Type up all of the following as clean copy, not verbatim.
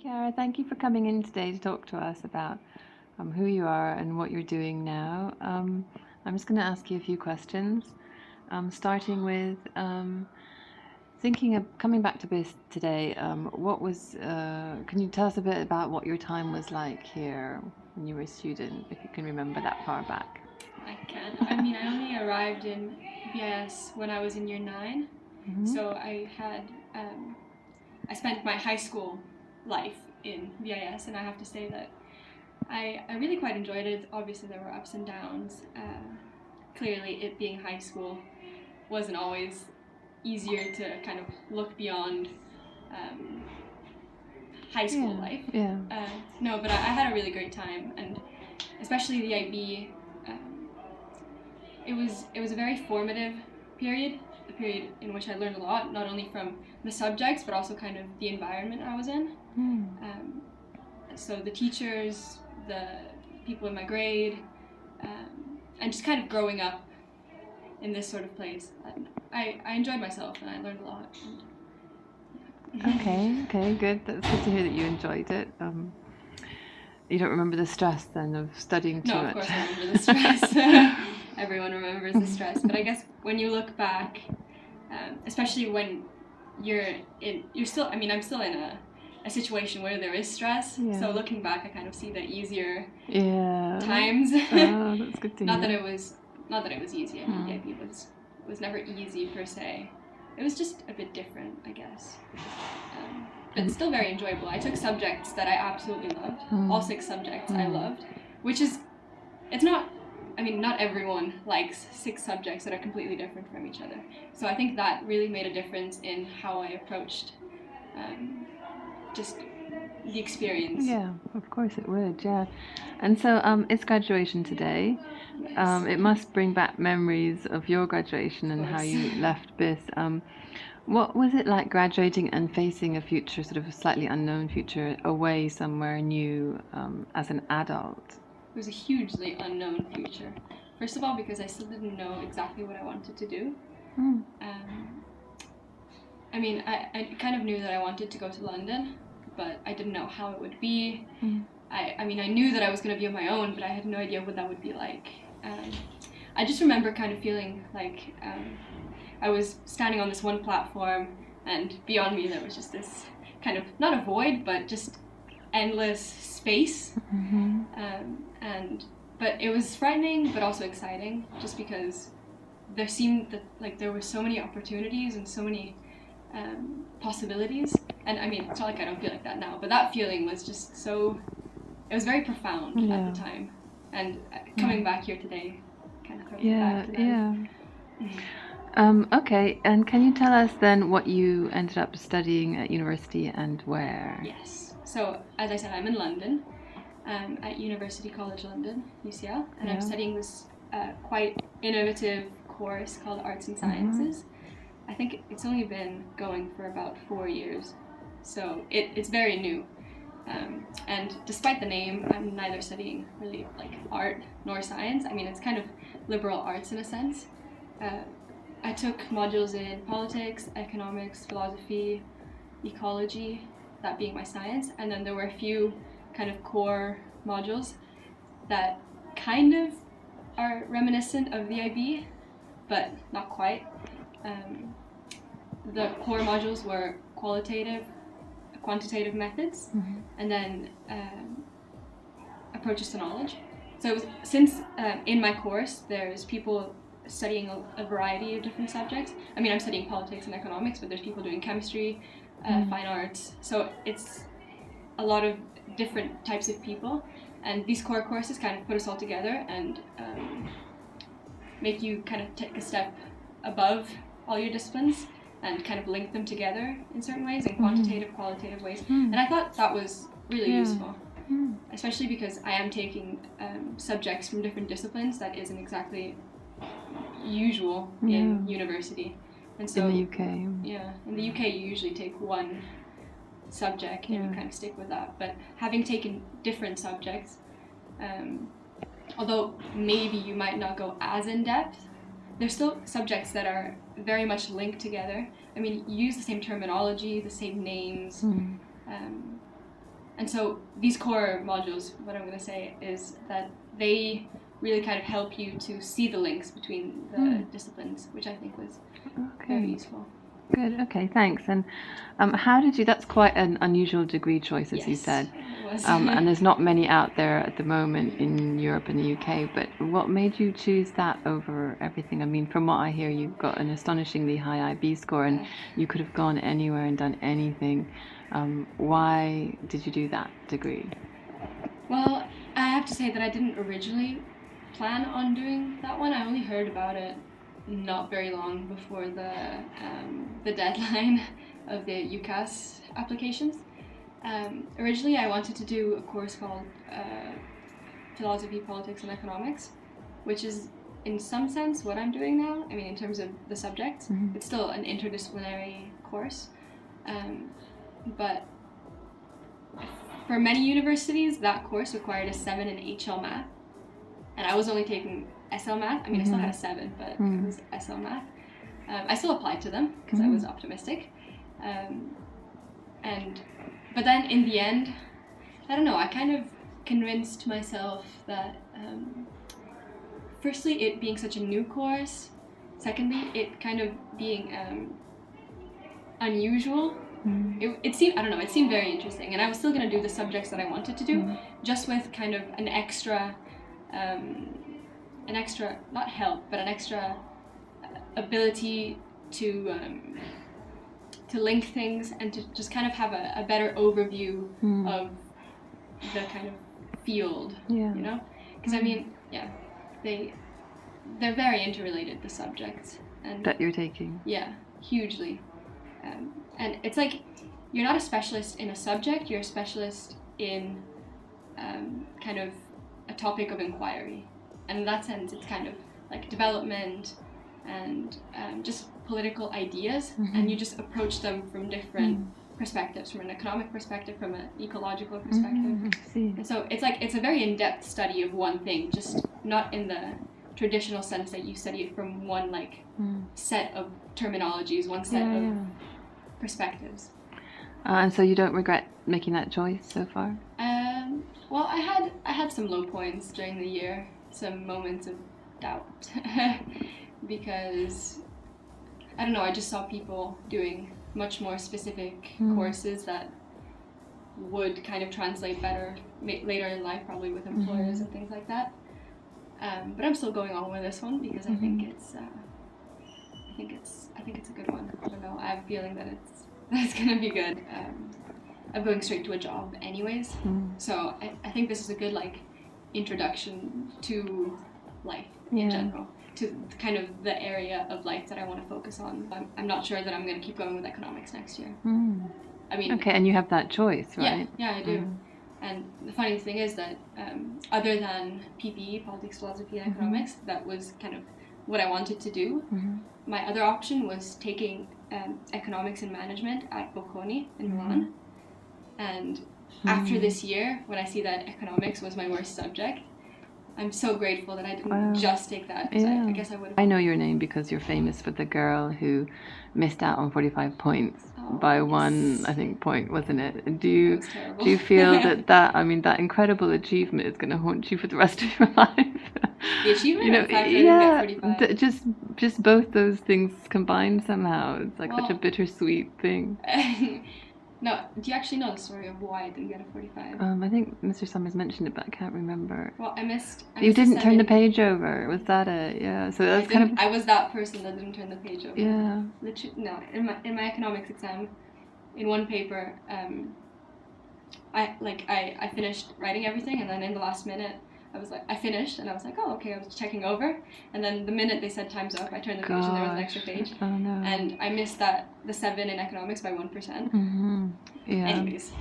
Chiara, thank you for coming in today to talk to us about who you are and what you're doing now. I'm just going to ask you a few questions, starting with thinking of coming back to BIS today. Can you tell us a bit about what your time was like here when you were a student, if you can remember that far back? I can. I mean, I only arrived in BIS when I was in year 9, so I spent my high school life in BIS, and I have to say that I really quite enjoyed it. Obviously, there were ups and downs. Clearly, it being high school wasn't always easier to kind of look beyond high school life. Yeah. No, but I had a really great time, and especially the IB. It was a very formative period, a period in which I learned a lot, not only from the subjects, but also kind of the environment I was in. So the teachers, the people in my grade, and just kind of growing up in this sort of place. I enjoyed myself and I learned a lot. Okay, good. That's good to hear that you enjoyed it. You don't remember the stress then of studying too much? No, of course I remember the stress. Everyone remembers the stress, but I guess when you look back, especially when I'm still in a situation where there is stress. Yeah. So looking back, I kind of see the easier times. Oh, that's good to hear. Not that it was easy. I mean, it was never easy per se. It was just a bit different, I guess. But still very enjoyable. I took subjects that I absolutely loved. All 6 subjects I loved, not everyone likes 6 subjects that are completely different from each other. So I think that really made a difference in how I approached just the experience. Yeah, of course it would, yeah. And so it's graduation today. Yes. It must bring back memories of your graduation and how you left BIS. What was it like graduating and facing a future, sort of a slightly unknown future, away somewhere new as an adult? It was a hugely unknown future. First of all, because I still didn't know exactly what I wanted to do. I kind of knew that I wanted to go to London, but I didn't know how it would be. I knew that I was going to be on my own, but I had no idea what that would be like. I just remember kind of feeling like I was standing on this one platform, and beyond me there was just this kind of, not a void, but just endless space. But it was frightening, but also exciting, just because there seemed that like there were so many opportunities and so many possibilities. And I mean, it's not like I don't feel like that now, but that feeling was just it was very profound at the time. And coming back here today kind of comes back to that. Okay, and can you tell us then what you ended up studying at university and where? Yes, so as I said, I'm in London, at University College London, UCL, and I'm studying this quite innovative course called Arts and Sciences. I think it's only been going for about 4 years, so it's very new. And despite the name, I'm neither studying really like art nor science. I mean, it's kind of liberal arts in a sense. I took modules in politics, economics, philosophy, ecology, that being my science, and then there were a few kind of core modules that kind of are reminiscent of the IB, but not quite. The core modules were quantitative methods, and then approaches to knowledge. So since in my course there's people studying a variety of different subjects. I mean, I'm studying politics and economics, but there's people doing chemistry, fine arts. So it's a lot of different types of people, and these core courses kind of put us all together and make you kind of take a step above all your disciplines and kind of link them together in certain ways, in qualitative ways. And I thought that was really useful, especially because I am taking subjects from different disciplines that isn't exactly usual in university. And so in the UK. Yeah, in the UK you usually take one subject and you kind of stick with that. But having taken different subjects, although maybe you might not go as in depth, there's still subjects that are very much linked together. I mean, you use the same terminology, the same names, And so these core modules, what I'm going to say is that they really kind of help you to see the links between the disciplines, which I think was very useful. Good. Okay, thanks. And how did you? That's quite an unusual degree choice, as you said. It was. And there's not many out there at the moment in Europe and the UK. But what made you choose that over everything? I mean, from what I hear, you've got an astonishingly high IB score, and you could have gone anywhere and done anything. Why did you do that degree? Well, I have to say that I didn't originally plan on doing that one. I only heard about it not very long before the deadline of the UCAS applications. Originally, I wanted to do a course called Philosophy, Politics, and Economics, which is in some sense what I'm doing now. I mean, in terms of the subjects, it's still an interdisciplinary course, but for many universities, that course required a 7 in HL Math, and I was only taking SL Math. I mean, I still had a 7, but it was SL Math. I still applied to them because I was optimistic. But then in the end, I don't know, I kind of convinced myself that firstly, it being such a new course, secondly, it kind of being unusual. It seemed, I don't know, it seemed very interesting, and I was still going to do the subjects that I wanted to do, just with kind of an extra, not help, but an extra ability to link things and to just kind of have a better overview of the kind of field, you know? Because I mean, they're very interrelated, the subjects. And that you're taking. Yeah, hugely. And it's like, you're not a specialist in a subject, you're a specialist in kind of a topic of inquiry. And in that sense, it's kind of like development and just political ideas, and you just approach them from different perspectives, from an economic perspective, from an ecological perspective. And so it's like, it's a very in-depth study of one thing, just not in the traditional sense that you study it from one like set of terminologies, one set of perspectives. And so you don't regret making that choice so far? Well, I had some low points during the year, some moments of doubt, because I don't know, I just saw people doing much more specific courses that would kind of translate better later in life, probably with employers and things like that. But I'm still going on with this one because I think it's a good one. I don't know. I have a feeling that it's gonna be good. I'm going straight to a job anyways, so I think this is a good like introduction to life in general, to kind of the area of life that I want to focus on. I'm not sure that I'm going to keep going with economics next year. I mean, okay, and you have that choice, right? Yeah, I do. And the funny thing is that other than PPE, politics, philosophy, and economics, that was kind of what I wanted to do. My other option was taking economics and management at Bocconi in Milan. And after this year, when I see that economics was my worst subject, I'm so grateful that I didn't just take that. I guess I would have. I know your name because you're famous for the girl who missed out on 45 points by one, I think, point, wasn't it? Do you feel that I mean, that incredible achievement is going to haunt you for the rest of your life? The achievement, you know, I didn't get 45. Just both those things combined somehow. It's like such a bittersweet thing. No, do you actually know the story of why I didn't get a 45? I think Mr. Summers mentioned it, but I can't remember. Well, I missed you didn't turn the page over. Was that it? Yeah. So that's I was that person that didn't turn the page over. Yeah. Literally, no. In my economics exam, in one paper, I finished writing everything, and then in the last minute, I was like, I finished, and I was like, oh, okay, I was checking over, and then the minute they said time's up, I turned the page, and there was an extra page. Oh, no. And I missed the 7 in economics by 1%. Yeah. Anyways,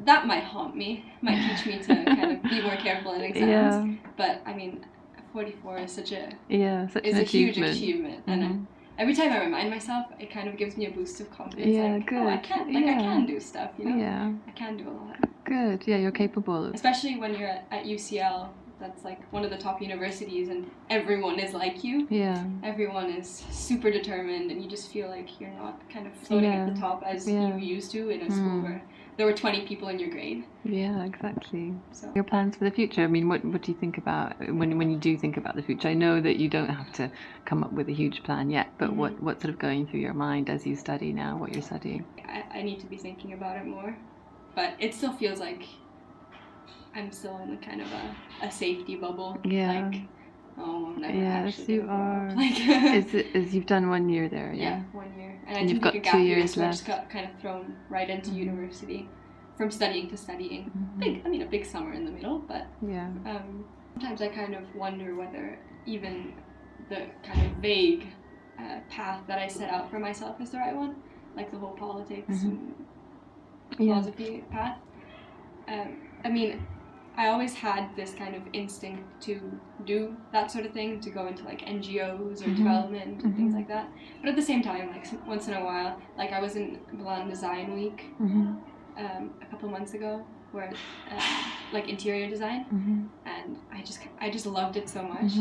that might haunt me, might teach me to kind of be more careful in exams. But I mean, 44 is such a huge achievement, and every time I remind myself, it kind of gives me a boost of confidence. Yeah, like, good. Oh, I can do stuff, you know. Yeah. I can do a lot. Good. Yeah, you're capable. Especially when you're at UCL. That's like one of the top universities, and everyone is like you. Yeah. Everyone is super determined, and you just feel like you're not kind of floating at the top as you used to in a school where there were 20 people in your grade. Yeah, exactly. So Your plans for the future? I mean, what do you think about when you do think about the future? I know that you don't have to come up with a huge plan yet, but what's sort of going through your mind as you study now, what you're studying? I need to be thinking about it more, but it still feels like I'm still in kind of a safety bubble. Yeah. Like, oh, I'm never Yes, actually you gonna grow are. up. Like, Is you've done 1 year there, yeah, yeah? 1 year, And and I you've didn't got take a 2 gap year, years so I just left. got kind of thrown right into university, from studying to studying. A big summer in the middle, but Yeah. sometimes I kind of wonder whether even the kind of vague path that I set out for myself is the right one, like the whole politics and philosophy path. I mean, I always had this kind of instinct to do that sort of thing, to go into like NGOs or development and things like that. But at the same time, like once in a while, like I was in Milan Design Week a couple months ago, where like interior design, and I just loved it so much.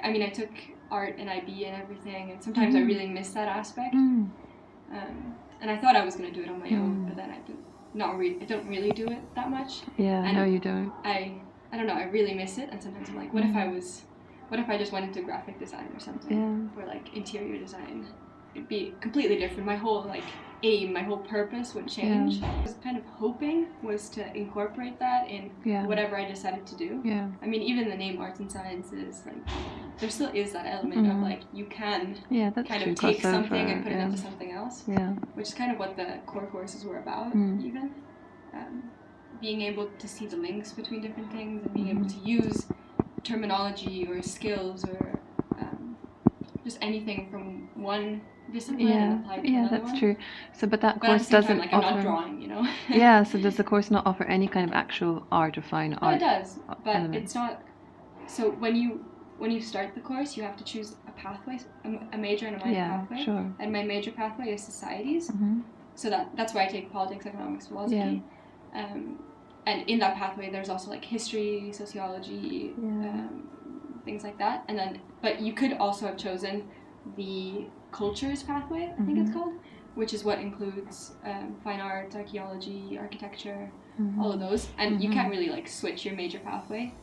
I mean, I took art and IB and everything, and sometimes I really miss that aspect. And I thought I was going to do it on my own, but then I don't really do it that much. Yeah, and no, you don't. I don't know, I really miss it, and sometimes I'm like, what if I just went into graphic design or something, or like interior design? It'd be completely different. My whole like aim, my whole purpose would change. I was kind of hoping was to incorporate that in whatever I decided to do. I mean, even the name Arts and Sciences, like there still is that element of like you can kind of take something and put it into something else. Which is kind of what the core courses were about, even. Being able to see the links between different things and being able to use terminology or skills or just anything from one discipline and apply it to another one. That's true. So, but that But course at the same doesn't time, like, I'm offer. not drawing, you know. Yeah. So does the course not offer any kind of actual art or fine art? Oh, it does, but elements? it's not. So when you start the course, you have to choose a pathway, a major and a minor pathway. Sure. And my major pathway is societies. So that's why I take politics, economics, philosophy. And in that pathway, there's also like history, sociology, things like that. And then, but you could also have chosen the cultures pathway, I think it's called, which is what includes fine art, archaeology, architecture, all of those. And you can't really like switch your major pathway.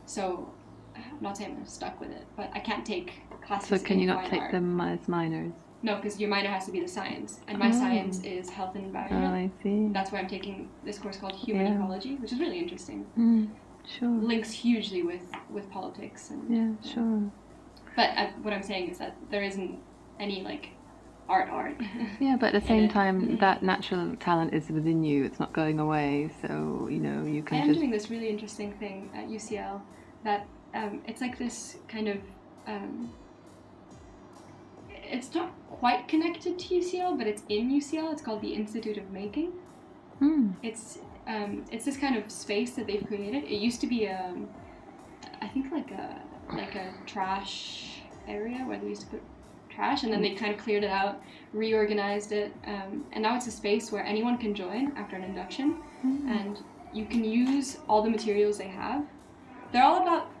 So I'm not saying I'm stuck with it, but I can't take classes in fine art. So can you not take them as minors? No, because your minor has to be the science, and my science is health and environment. Oh, I see. That's why I'm taking this course called Human Ecology, which is really interesting. Sure. Links hugely with politics. And, sure. But what I'm saying is that there isn't any like art. Yeah, but at the same time, that natural talent is within you. It's not going away. So you can. I am doing this really interesting thing at UCL that it's like this kind of. It's not quite connected to UCL, but it's in UCL. It's called the Institute of Making. It's this kind of space that they've created. It used to be I think like a trash area where they used to put trash, and then they kind of cleared it out, reorganized it, and now it's a space where anyone can join after an induction, and you can use all the materials they have. They're all about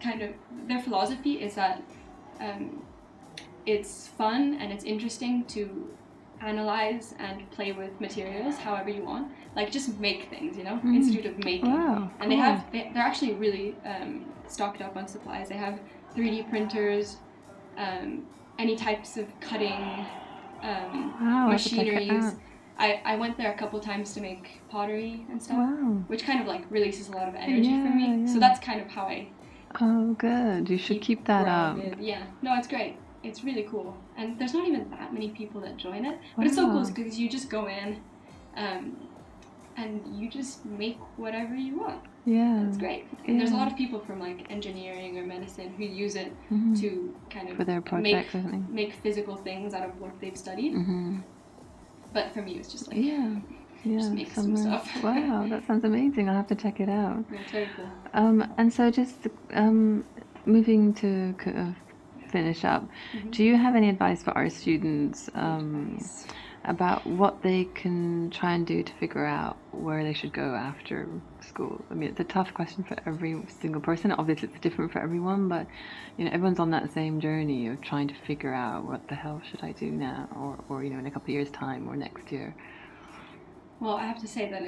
their philosophy is that it's fun and it's interesting to analyze and play with materials however you want. Like just make things, Institute of Making. Wow, and they're actually really stocked up on supplies. They have 3D printers, any types of cutting machineries. I went there a couple times to make pottery and stuff, which kind of like releases a lot of energy for me. So that's kind of how I. Oh, good. You should keep that up. Yeah. No, it's great. It's really cool, and there's not even that many people that join it, but it's so cool because you just go in, and you just make whatever you want. Yeah, it's great. And there's a lot of people from like engineering or medicine who use it to kind of for their projects, make physical things out of what they've studied. But for me, it's just like just make some stuff. Wow, that sounds amazing. I'll have to check it out. Yeah, it's very cool. And so just moving to finish up, do you have any advice for our students about what they can try and do to figure out where they should go after school? I mean, it's a tough question for every single person. Obviously, it's different for everyone, but everyone's on that same journey of trying to figure out what the hell should I do now, or in a couple of years' time, or next year. Well, I have to say that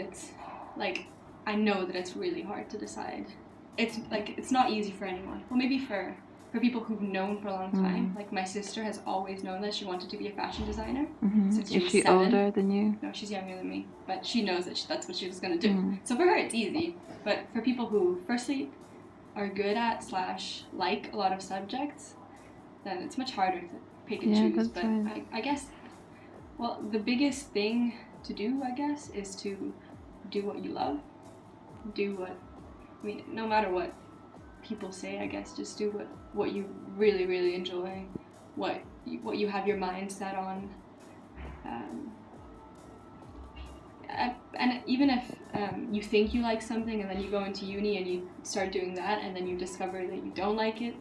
like, I know that it's really hard to decide. It's like, it's not easy for anyone. Well, maybe for people who've known for a long time. Like, my sister has always known that she wanted to be a fashion designer since she was 7. Is she older than you? No, she's younger than me, but she knows that that's what she was going to do. So for her, it's easy. But for people who, firstly, are good at / like a lot of subjects, then it's much harder to pick and choose. But right. I guess, well, the biggest thing to do, I guess, is to do what you love. No matter what people say, I guess, just do what you really, really enjoy, what you have your mind set on. And even if you think you like something and then you go into uni and you start doing that and then you discover that you don't like it,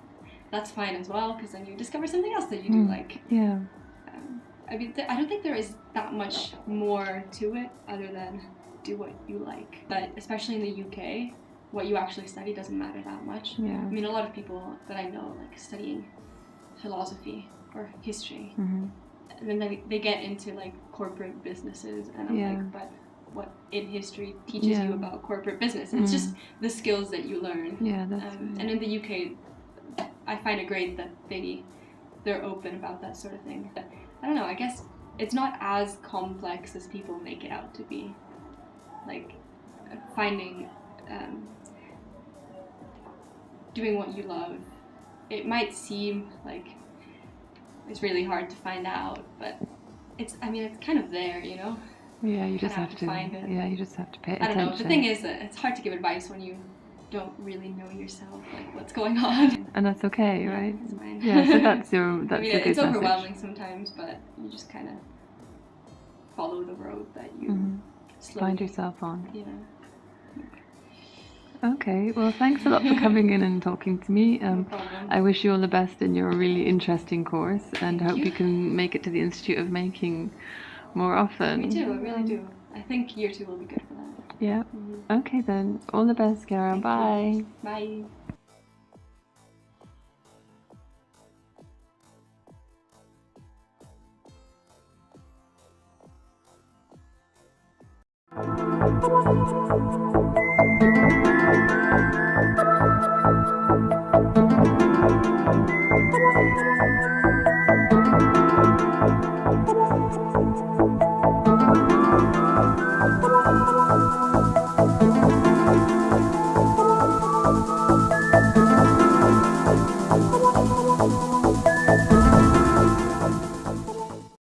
that's fine as well, because then you discover something else that you do like. Yeah. I don't think there is that much more to it other than do what you like. But especially in the UK, what you actually study doesn't matter that much. Yeah. I mean, a lot of people that I know, like, studying philosophy or history, and then they get into, like, corporate businesses, and I'm like, but what in history teaches you about corporate business? It's just the skills that you learn. Yeah, that's right. And in the UK, I find it great that they're open about that sort of thing. But I don't know, I guess it's not as complex as people make it out to be. Like, finding, doing what you love, it might seem like it's really hard to find out, but it's kind of there, you know? Yeah, you just have to find it. Yeah, you just have to pay attention. I don't know, the thing is that it's hard to give advice when you don't really know yourself, like, what's going on. And that's okay, right? It's fine. Yeah, so that's a good it's message. Overwhelming sometimes, but you just kind of follow the road that you find yourself on. Yeah. Okay, well, thanks a lot for coming in and talking to me. No problem. I wish you all the best in your really interesting course, and hope you can make it to the Institute of Making more often. Me too, I really do. I think year 2 will be good for that. Yeah. Okay then. All the best, Chiara. Bye. Bye. Bye.